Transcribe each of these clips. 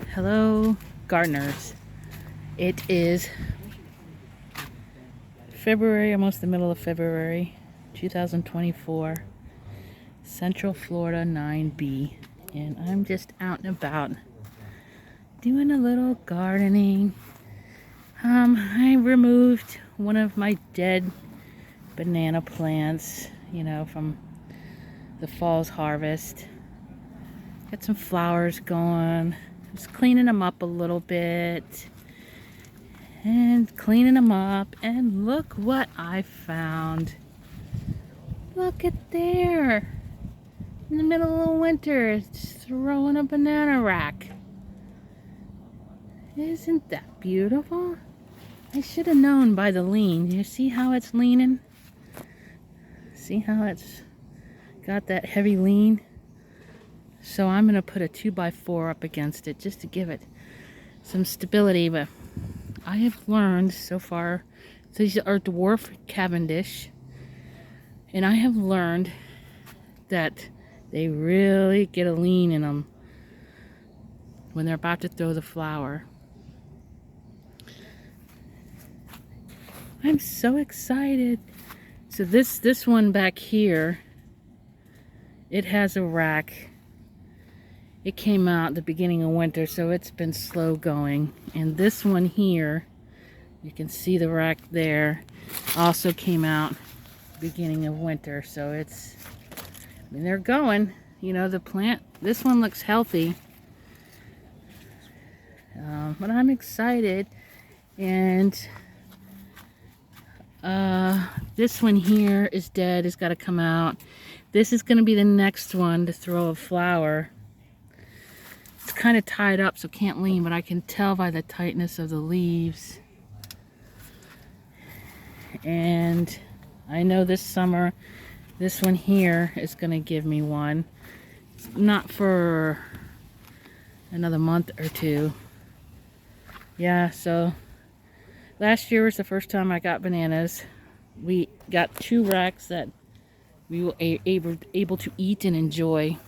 Hello, gardeners. It is February, almost the middle of February, 2024, Central Florida 9B, and I'm just out and about doing a little gardening. I removed one of my dead banana plants, from the fall's harvest. Got some flowers going. Just cleaning them up a little bit. And cleaning them up, and look what I found. Look at there. In the middle of winter, it's throwing a banana rack. Isn't that beautiful? I should have known by the lean. You see how it's leaning? See how it's got that heavy lean? So I'm going to put a 2x4 up against it just to give it some stability. But I have learned so far, these are Dwarf Cavendish, and I have learned that they really get a lean in them when they're about to throw the flower. I'm so excited. So this one back here, it has a rack. It came out at the beginning of winter, so it's been slow going. And this one here, you can see the rack there, also came out beginning of winter. So they're going. The plant, this one looks healthy. But I'm excited. And this one here is dead. It's got to come out. This is going to be the next one to throw a flower. It's kind of tied up, so can't lean, but I can tell by the tightness of the leaves. And I know this summer, this one here is going to give me one. Not for another month or two. Yeah, so last year was the first time I got bananas. We got 2 racks that we were able to eat and enjoy.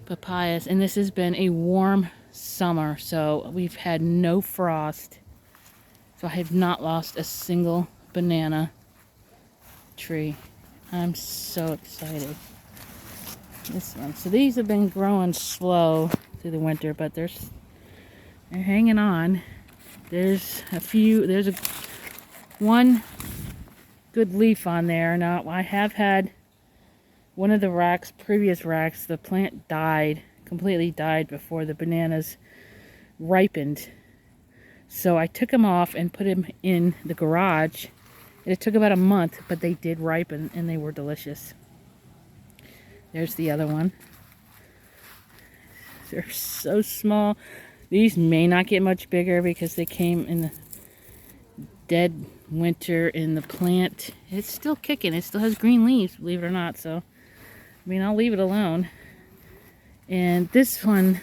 Papayas, and this has been a warm summer, so we've had no frost, so I have not lost a single banana tree. I'm so excited. This one, so these have been growing slow through the winter, but they're hanging on. There's one good leaf on there. Now I have had one of the racks, previous racks, the plant completely died before the bananas ripened. So I took them off and put them in the garage. It took about a month, but they did ripen and they were delicious. There's the other one. They're so small. These may not get much bigger because they came in the dead winter, and the plant, it's still kicking. It still has green leaves, believe it or not. So I'll leave it alone. And this one,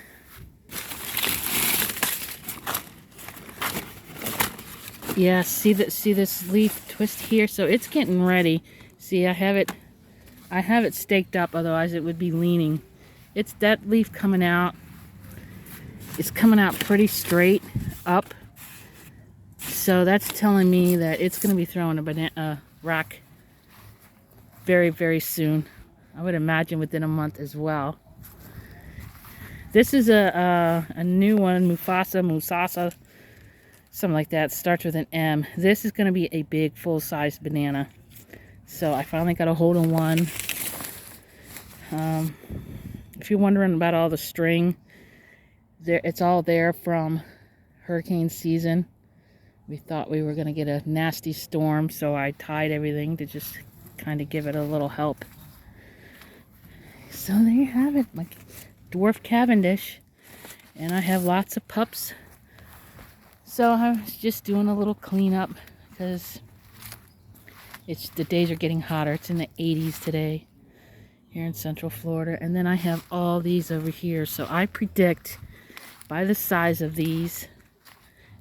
yeah, see this leaf twist here? So it's getting ready. See, I have it staked up, otherwise it would be leaning. It's that leaf coming out. It's coming out pretty straight up. So that's telling me that it's going to be throwing a banana rack very, very soon. I would imagine within a month as well. This is a new one, Musasa, something like that. Starts with an M. This is going to be a big, full-size banana. So I finally got a hold of one. If you're wondering about all the string, it's all there from hurricane season. We thought we were going to get a nasty storm, so I tied everything to just kind of give it a little help. So there you have it, my Dwarf Cavendish. And I have lots of pups. So I was just doing a little cleanup because the days are getting hotter. It's in the 80s today here in Central Florida. And then I have all these over here. So I predict by the size of these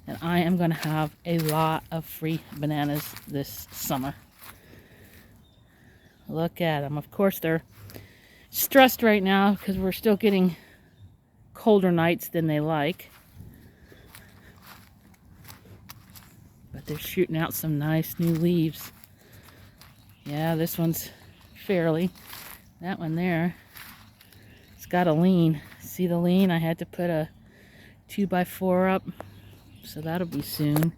that I am going to have a lot of free bananas this summer. Look at them. Of course, they're stressed right now because we're still getting colder nights than they like. But they're shooting out some nice new leaves. Yeah, this one's fairly. That one there, it's got a lean. See the lean? I had to put a 2x4 up, so that'll be soon.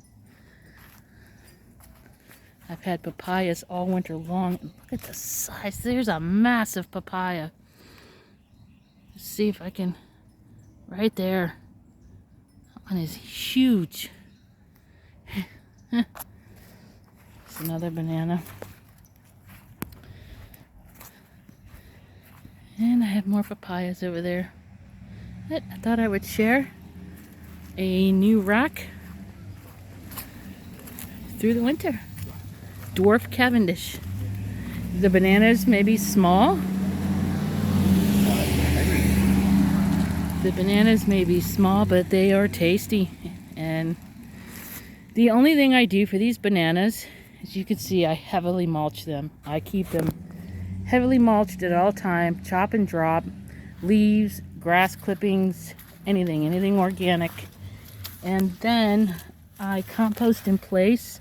I've had papayas all winter long. Look at the size. There's a massive papaya. Let's see if I can, right there. That one is huge. It's another banana. And I have more papayas over there. But I thought I would share a new rack through the winter. Dwarf Cavendish. The bananas may be small. The bananas may be small, but they are tasty. And the only thing I do for these bananas, as you can see, I heavily mulch them. I keep them heavily mulched at all time. Chop and drop. Leaves, grass clippings, anything organic. And then I compost in place.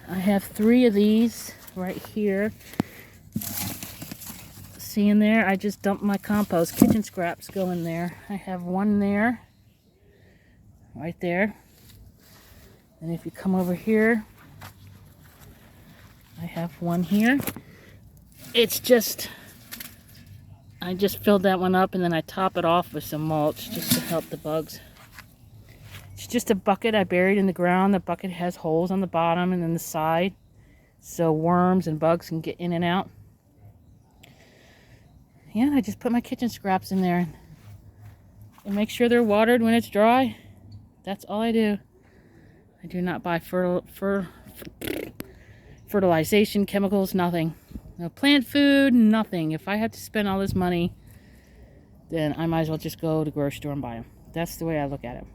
I have 3 of these right here. See in there? I just dump my compost. Kitchen scraps go in there. I have one there. Right there. And if you come over here, I have one here. It's just, I just filled that one up and then I top it off with some mulch just to help the bugs. It's just a bucket I buried in the ground. The bucket has holes on the bottom and then the side, so worms and bugs can get in and out. Yeah, I just put my kitchen scraps in there and make sure they're watered when it's dry. That's all I do. I do not buy fertilization, chemicals, nothing. No plant food, nothing. If I have to spend all this money, then I might as well just go to the grocery store and buy them. That's the way I look at it.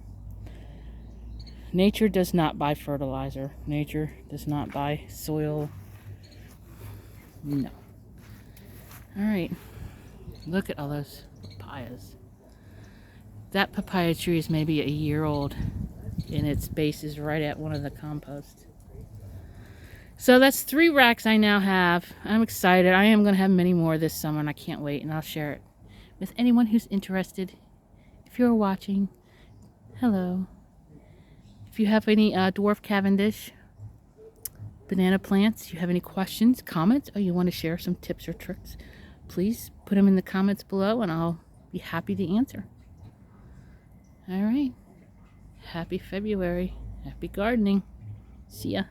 Nature does not buy fertilizer. Nature does not buy soil. No. Alright. Look at all those papayas. That papaya tree is maybe a year old, and its base is right at one of the composts. So that's 3 racks I now have. I'm excited. I am going to have many more this summer, and I can't wait, and I'll share it with anyone who's interested. If you're watching, hello. If you have any Dwarf Cavendish banana plants, you have any questions, comments, or you want to share some tips or tricks, please put them in the comments below, and I'll be happy to answer. All right. Happy February. Happy gardening. See ya.